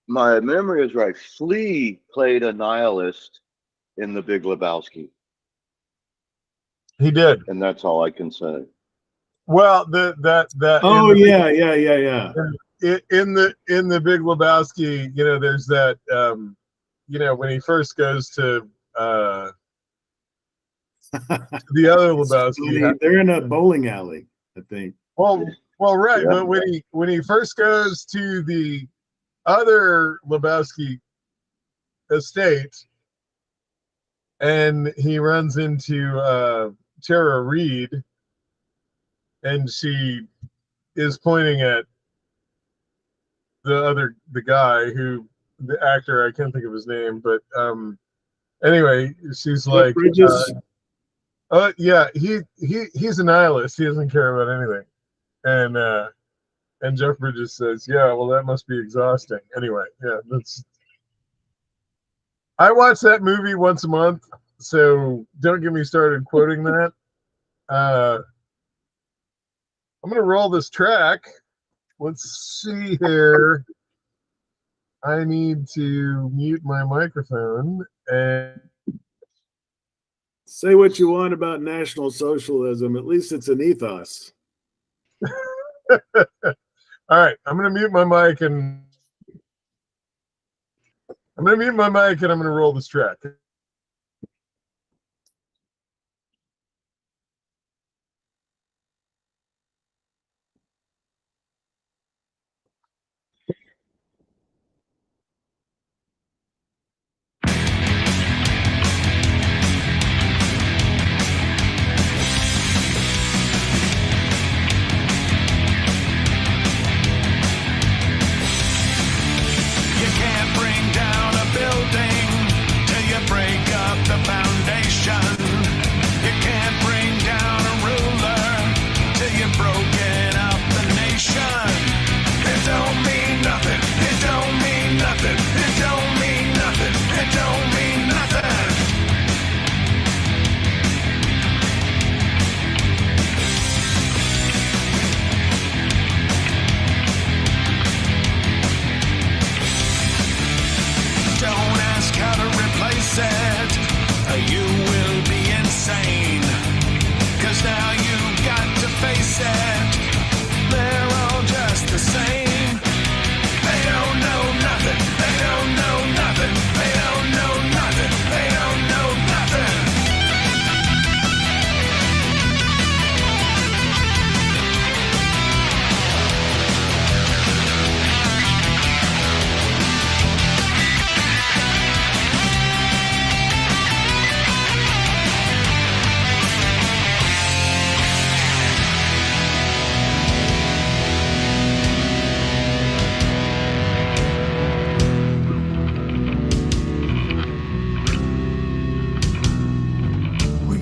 my memory is right, Flea played a nihilist in The Big Lebowski, He did. and that's all I can say. Well, that Oh in yeah. the Big Lebowski, there's that when he first goes to the other Lebowski. They're in a bowling alley, I think. Well, right, Yeah. but when he first goes to the other Lebowski estate, and he runs into Tara Reid, and she is pointing at the guy the actor, I can't think of his name, but anyway, she's Jeff like, Bridges. yeah, he's a nihilist. He doesn't care about anything. And Jeff Bridges says, yeah, well, that must be exhausting. Anyway, yeah, I watch that movie once a month, so don't get me started quoting that. I'm gonna roll this track. Let's see here. I need to mute my microphone and Say what you want about National Socialism. At least it's an ethos. all right, I'm gonna mute my mic and I'm gonna roll this track.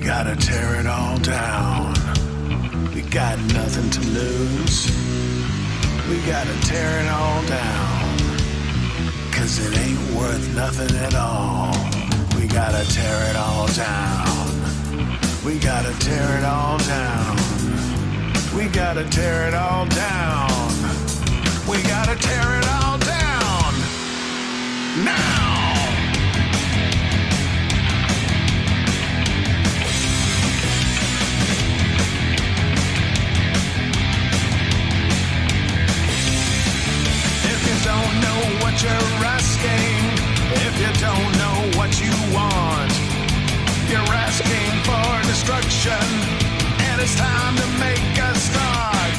gotta tear it all down. We got nothing to lose. We gotta tear it all down. 'Cause it ain't worth nothing at all. We gotta tear it all down. We gotta tear it all down. We gotta tear it all down. We gotta tear it all down. Now! If you don't know what you're asking, if you don't know what you want, you're asking for destruction, and it's time to make a start.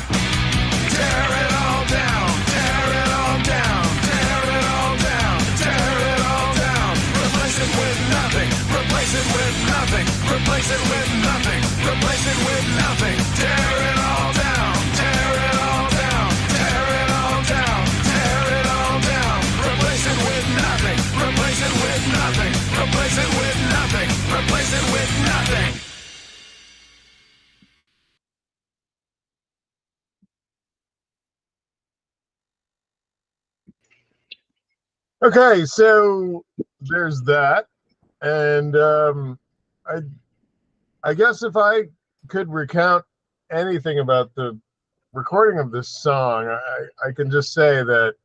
Tear it all down, tear it all down, tear it all down, tear it all down. Replace it with nothing, replace it with nothing, replace it with nothing, replace it with nothing. Tear it all down, tear it all down, tear it all down, tear it all down. Replace it with nothing, replace it with nothing, replace it with nothing, replace it with nothing. Okay, so there's that, and I guess if I could recount anything about the recording of this song, I can just say that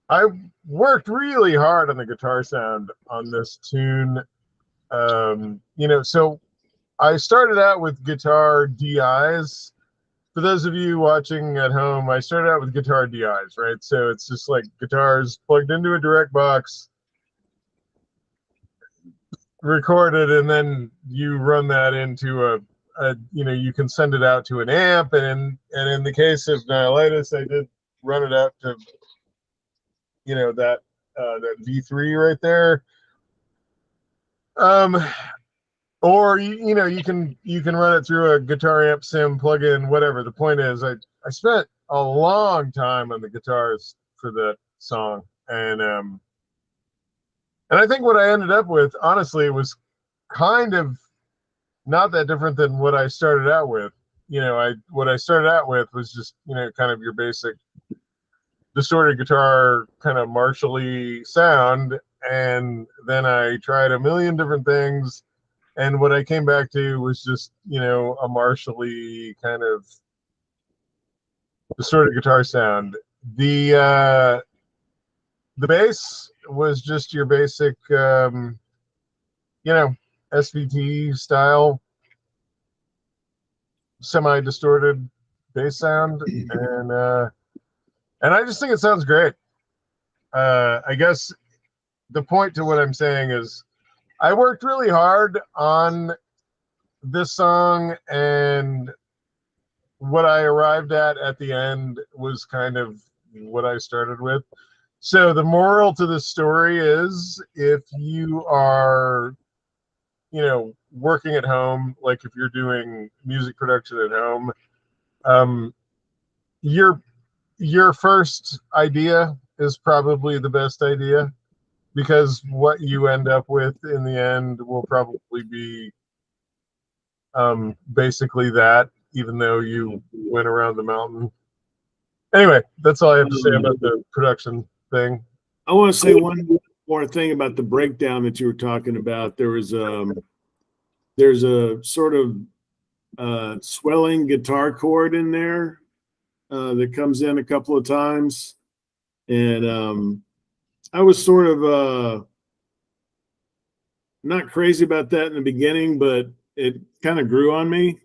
I worked really hard on the guitar sound on this tune. So I started out with guitar DIs. For those of you watching at home, I started out with guitar DIs, right? So it's just like guitars plugged into a direct box, recorded, and then you run that into you can send it out to an amp, and in the case of Nihilitis, I did run it out to that V3 right there. Or you can run it through a guitar amp sim plugin, whatever. The point is, I spent a long time on the guitars for that song, and I think what I ended up with, honestly, was kind of not that different than what I started out with. What I started out with was just kind of your basic distorted guitar, kind of Marshall-y sound, and then I tried a million different things. And what I came back to was just, a Marshall-y kind of distorted guitar sound. The bass was just your basic, SVT style, semi-distorted bass sound, and I just think it sounds great. I guess the point to what I'm saying is, I worked really hard on this song, and what I arrived at the end was kind of what I started with. So the moral to this story is, if you are, working at home, like if you're doing music production at home, your first idea is probably the best idea, because what you end up with in the end will probably be basically that, even though you went around the mountain. Anyway, that's all I have to say about the production thing. I want to say one more thing about the breakdown that you were talking about. There's a sort of swelling guitar chord in there that comes in a couple of times, and I was sort of not crazy about that in the beginning, but it kind of grew on me.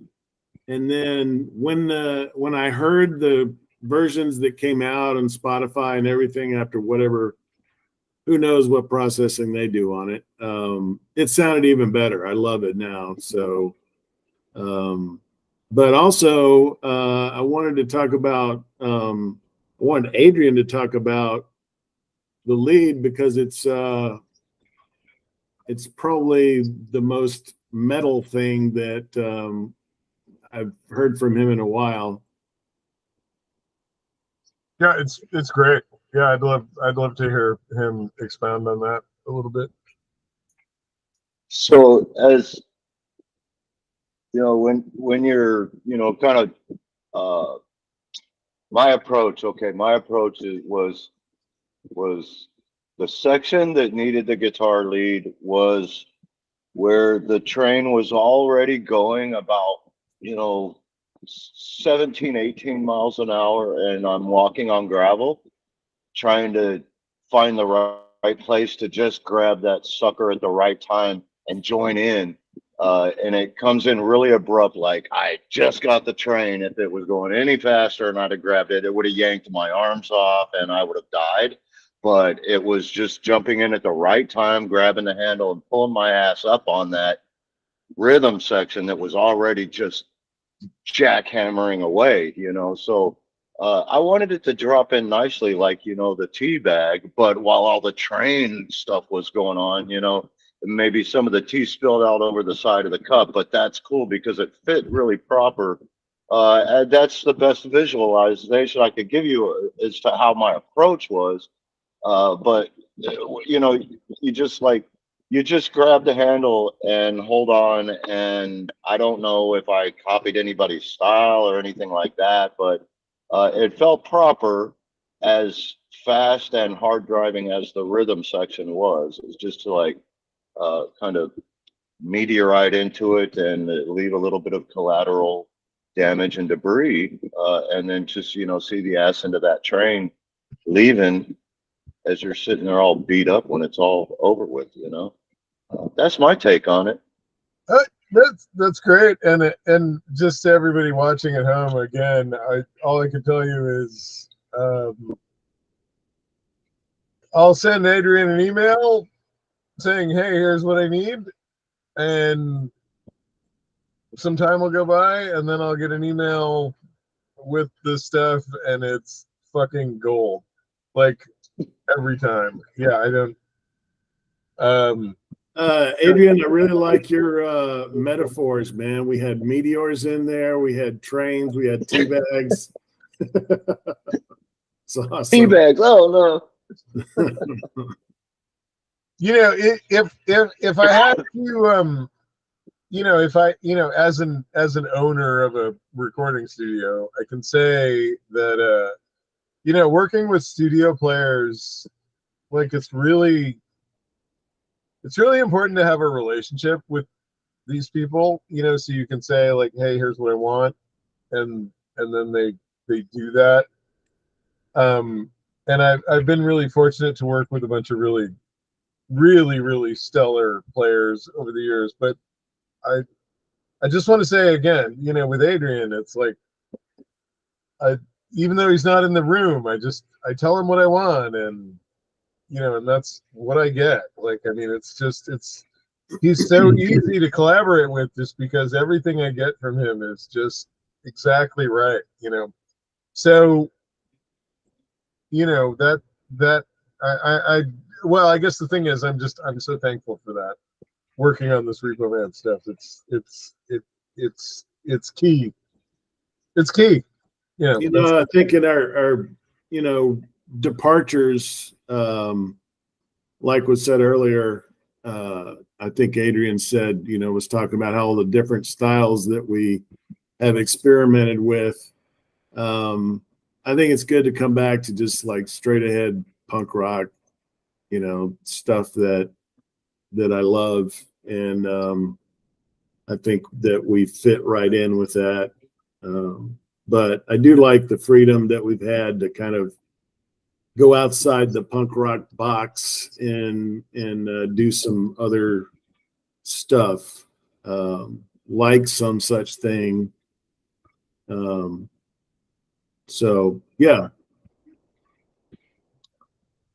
And then when I heard the versions that came out on Spotify and everything, after whatever, who knows what processing they do on it, it sounded even better. I love it now. So, but also I wanted to talk about, I wanted Adrian to talk about the lead, because it's probably the most metal thing that I've heard from him in a while. Yeah, it's great. Yeah, I'd love to hear him expound on that a little bit. So as you know, when you're, you know, kind of my approach, okay, my approach was the section that needed the guitar lead was where the train was already going about, you know, 17, 18 miles an hour, and I'm walking on gravel, trying to find the right place to just grab that sucker at the right time and join in. And it comes in really abrupt, like I just got the train. If it was going any faster and I'd have grabbed it, it would have yanked my arms off and I would have died. But it was just jumping in at the right time, grabbing the handle and pulling my ass up on that rhythm section that was already just jackhammering away, you know. So I wanted it to drop in nicely, like, you know, the tea bag, but while all the train stuff was going on, you know, maybe some of the tea spilled out over the side of the cup, but that's cool because it fit really proper. And that's the best visualization I could give you as to how my approach was. But you know, you just like you just grab the handle and hold on. And I don't know if I copied anybody's style or anything like that, but it felt proper, as fast and hard driving as the rhythm section was. It's just to like kind of meteorite into it and leave a little bit of collateral damage and debris, and then just, you know, see the ass end of that train leaving as you're sitting there all beat up when it's all over with, you know. That's my take on it. That's great, and just to everybody watching at home, again, all I can tell you is I'll send Adrian an email saying, "Hey, here's what I need," and some time will go by, and then I'll get an email with the stuff, and it's fucking gold, like every time. Yeah, I don't. Adrian, I really like your metaphors, man. We had meteors in there, we had trains, we had tea bags. It's awesome. Tea bags, oh no. You know, if I had to, you know, if I, you know, as an owner of a recording studio, I can say that you know, working with studio players, like it's really important to have a relationship with these people, you know, so you can say like, hey, here's what I want, and then they do that. And I've been really fortunate to work with a bunch of really stellar players over the years. But I just want to say again, you know, with Adrian, it's like even though he's not in the room, I tell him what I want, and you know, and that's what I get. Like, I mean, he's so easy to collaborate with just because everything I get from him is just exactly right, you know. So, you know, that I well, I guess the thing is I'm so thankful for that. Working on this Repo Man stuff, it's key. It's key. Yeah. You know, I think in our you know, departures, like was said earlier, I think Adrian said, you know, was talking about how all the different styles that we have experimented with. I think it's good to come back to just like straight ahead punk rock, you know, stuff that I love. And I think that we fit right in with that. But I do like the freedom that we've had to kind of go outside the punk rock box and do some other stuff, like Some Such Thing. So yeah.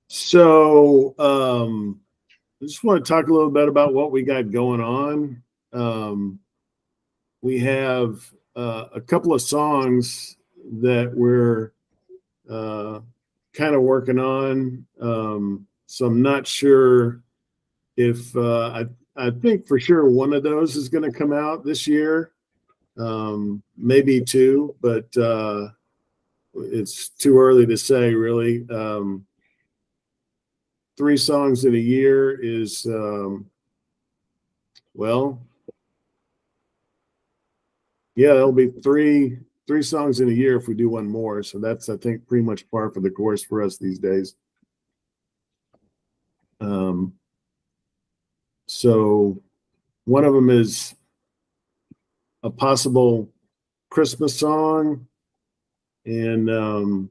So I just want to talk a little bit about what we got going on. We have a couple of songs that we're kind of working on. So I'm not sure if I think for sure one of those is going to come out this year, maybe two, but it's too early to say really. 3 songs in a year is Well, yeah, that'll be three songs in a year if we do one more. So that's, I think, pretty much par for the course for us these days. So one of them is a possible Christmas song, and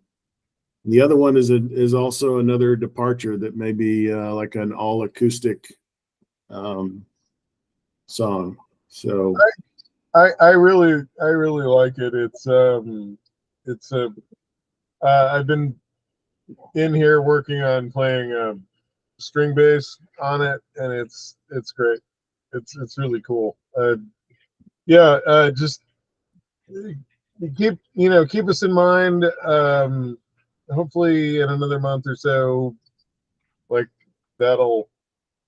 the other one is also another departure that may be like an all acoustic song. So I really like it. I've been in here working on playing string bass on it, and it's great. It's really cool. Just keep us in mind. Hopefully in another month or so, like, that'll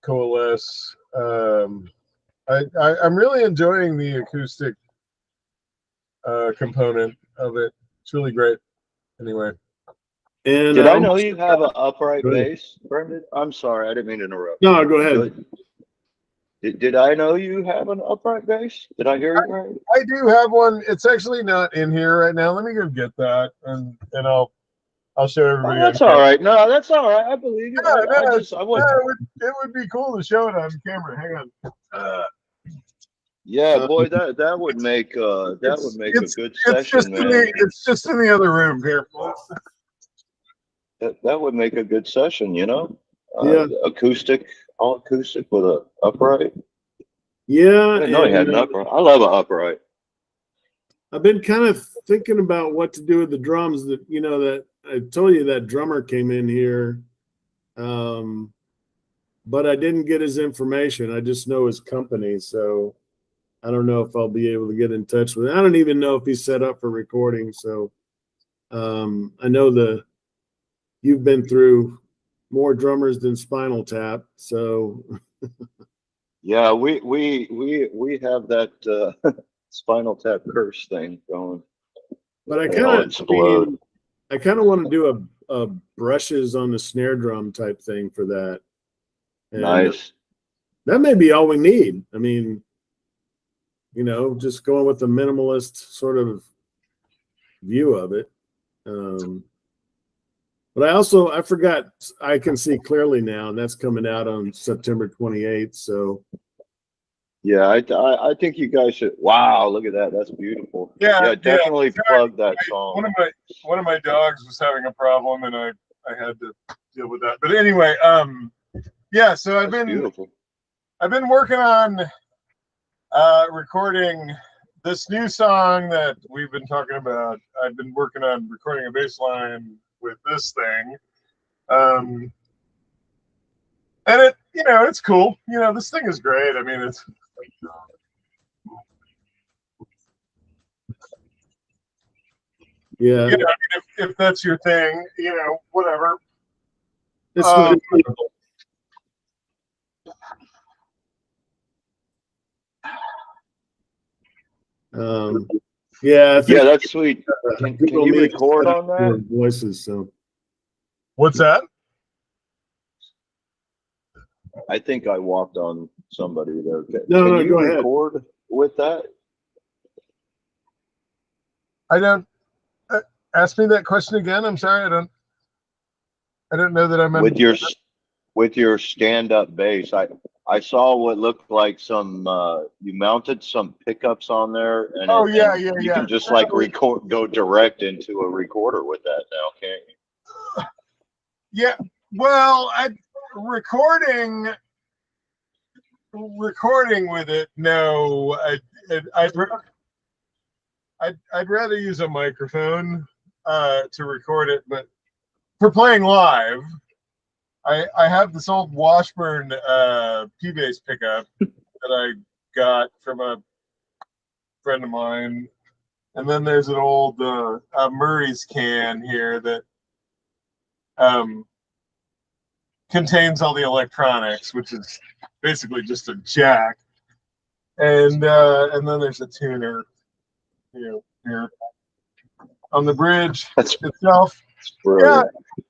coalesce. I'm really enjoying the acoustic component of it. It's really great. Anyway. And Did I know you have an upright bass, Brendon? I'm sorry, I didn't mean to interrupt. No, go ahead. Did I know you have an upright bass? Did I hear you right? I do have one. It's actually not in here right now. Let me go get that, and I'll show everybody. Oh, that's all right. No, that's all right. I believe you. It would be cool to show it on camera. Hang on. Yeah, boy, that would make a good session, man. It's just in the other room here. That would make a good session, you know. Yeah. Acoustic, all acoustic with a upright. Yeah. I didn't know you had an upright. I love an upright. I've been kind of thinking about what to do with the drums. That I told you that drummer came in here, but I didn't get his information. I just know his company, so I don't know if I'll be able to get in touch with him. I don't even know if he's set up for recording. So I know you've been through more drummers than Spinal Tap, so yeah, we have that Spinal Tap curse thing going. But I kind of want to do a brushes on the snare drum type thing for that. And nice. That may be all we need. I mean, just going with the minimalist sort of view of it. But I forgot, I Can See Clearly Now, and that's coming out on September 28th. So yeah, I think you guys should. Wow, look at that. That's beautiful. Yeah, definitely plug that song. One of my dogs was having a problem, and I had to deal with that. But anyway, so I've been working on recording this new song that we've been talking about. I've been working on recording a bass line with this thing. And it's cool. This thing is great. I mean, it's yeah. If that's your thing, whatever. It's yeah, that's sweet. Can you record on that? Voices. So what's that? I think I walked on somebody there. No, can you record with that? I don't. Ask me that question again. I'm sorry. I don't know that I'm with your stand-up bass. I saw what looked like some. You mounted some pickups on there, and you can just like go direct into a recorder with that now, can't you? Yeah. Well, recording with it. No, I'd rather use a microphone to record it, but for playing live, I have this old Washburn P-bass pickup that I got from a friend of mine, and then there's an old Murray's can here that contains all the electronics, which is basically just a jack, and then there's a tuner, here on the bridge itself. Yeah,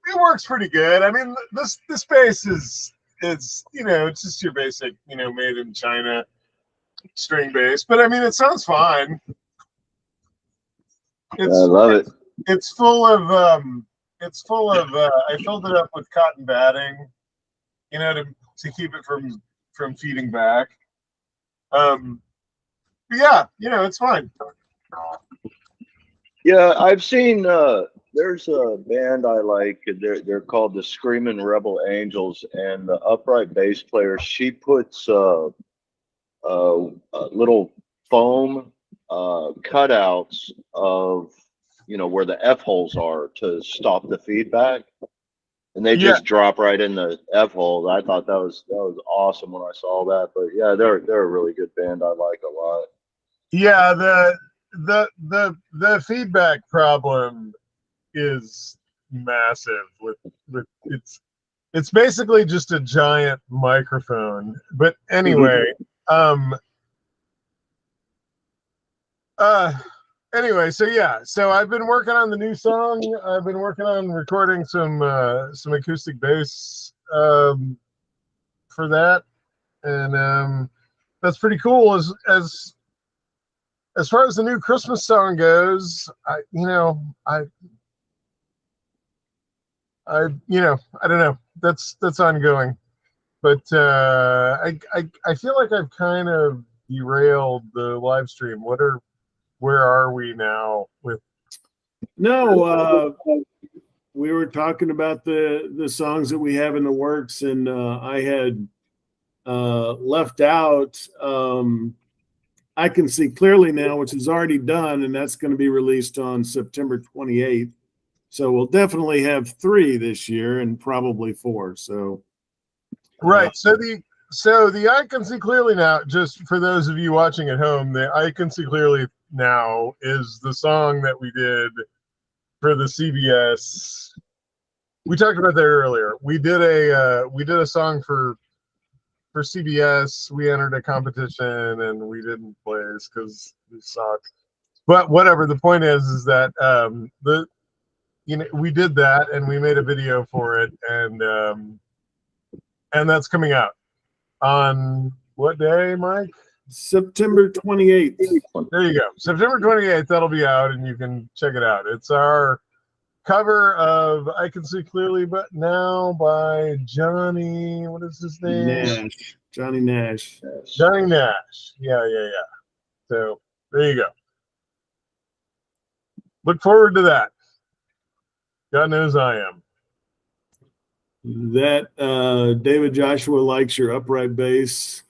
it works pretty good. I mean, this bass is it's just your basic, made in China. string bass, but I mean, it sounds fine. I love it. It's full of I filled it up with cotton batting, you know, to keep it from feeding back. But yeah, you know, it's fine. Yeah, I've seen there's a band I like. They're called the Screaming Rebel Angels, and the upright bass player, she puts little foam cutouts of, you know, where the F holes are to stop the feedback, and they just drop right in the F hole. I thought that was awesome when I saw that. But yeah, they're a really good band. I like a lot. Yeah, the feedback problem is massive with it's basically just a giant microphone. But anyway, anyway, so yeah, so I've been working on the new song. I've been working on recording some acoustic bass for that, and that's pretty cool. As far as the new Christmas song goes, I don't know. That's ongoing, but I feel like I've kind of derailed the live stream. Where are we now with? No, we were talking about the songs that we have in the works, and I had left out I Can See Clearly Now, which is already done, and that's going to be released on September 28th. So we'll definitely have 3 this year and probably 4. So Right. So the I Can See Clearly Now, just for those of you watching at home, the I Can See Clearly Now is the song that we did for the CBS. We talked about that earlier. We did a song for CBS. We entered a competition and we didn't place because we sucked. But whatever. The point is that we did that and we made a video for it, and that's coming out on what day, Mike? September 28th. There you go. September 28th, that'll be out and you can check it out. It's our cover of I Can See Clearly But Now by Johnny, what is his name? Nash. Johnny Nash. Johnny Nash. Yeah. So there you go. Look forward to that. God knows I am. That David Joshua likes your upright bass.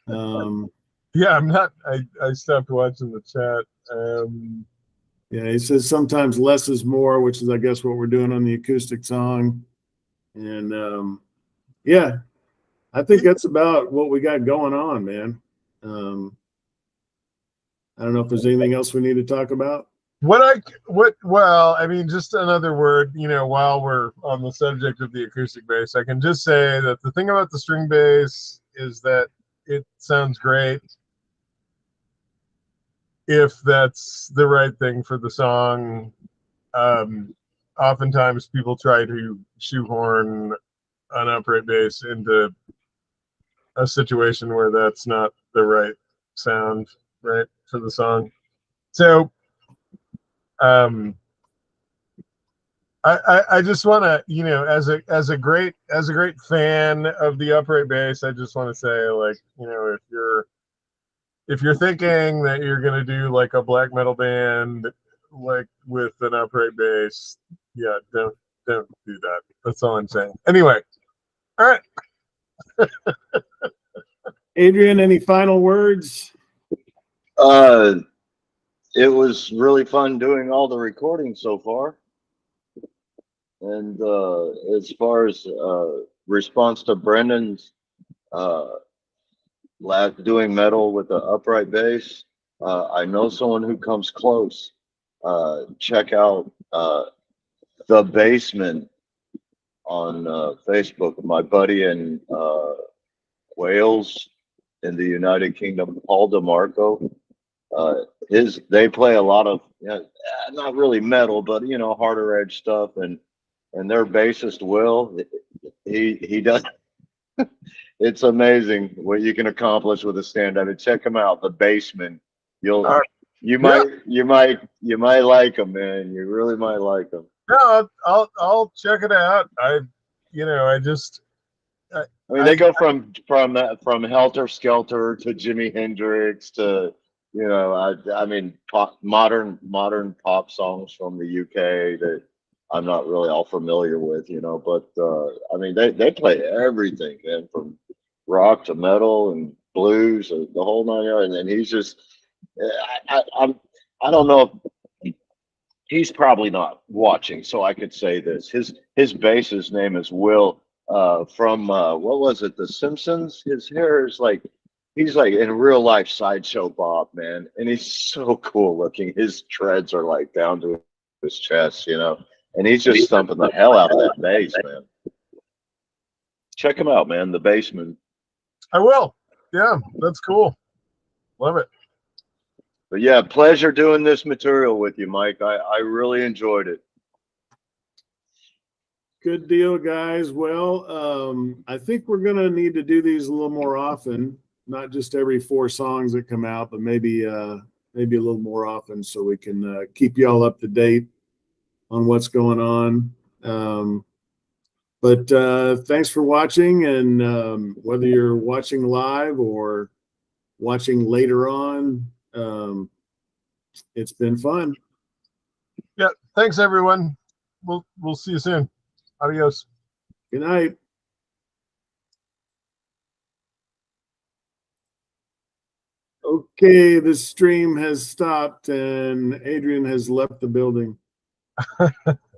Yeah, I'm not. I stopped watching the chat. Yeah, he says sometimes less is more, which is, I guess, what we're doing on the acoustic song. And yeah, I think that's about what we got going on, man. I don't know if there's anything else we need to talk about. Well, I mean, just another word, while we're on the subject of the acoustic bass, I can just say that the thing about the string bass is that it sounds great if that's the right thing for the song. Oftentimes people try to shoehorn an upright bass into a situation where that's not the right sound, right, for the song. So I just want to, as a great fan of the upright bass, I just want to say, like, if you're thinking that you're gonna do like a black metal band like with an upright bass, yeah, don't do that. That's all I'm saying. Anyway, all right. Adrian, any final words? It was really fun doing all the recording so far. And as far as response to Brendon's doing metal with the upright bass, I know someone who comes close. Check out The Basement on Facebook. My buddy in Wales in the United Kingdom, Paul DeMarco. They play a lot of not really metal, but harder edge stuff, and their bassist Will, he does It's amazing what you can accomplish with a stand-up. And check him out, The Basement. You'll, All right. you Yeah. might, you might like him, man. You really might like him. No, I'll check it out. I just I mean, they go from Helter Skelter to Jimi Hendrix to, I mean, modern pop songs from the UK that I'm not really all familiar with, but I mean, they play everything, man, from rock to metal and blues, the whole nine yards. And then he's just, I don't know if he's probably not watching, so I could say this. His bassist name is Will, from what was it, The Simpsons? His hair is like he's like in real life Sideshow Bob, man, and he's so cool looking. His dreads are like down to his chest, and he's just thumping the hell out of that bass, man. Check him out, man. The Basement. I will. Yeah, that's cool. Love it. But yeah, pleasure doing this material with you, Mike. I really enjoyed it. Good deal, guys. Well, I think we're going to need to do these a little more often, not just every 4 songs that come out, but maybe a little more often so we can keep y'all up to date on what's going on. But thanks for watching, and whether you're watching live or watching later on, it's been fun. Yeah, thanks everyone. We'll see you soon. Adios. Good night. Okay, the stream has stopped and Adrian has left the building.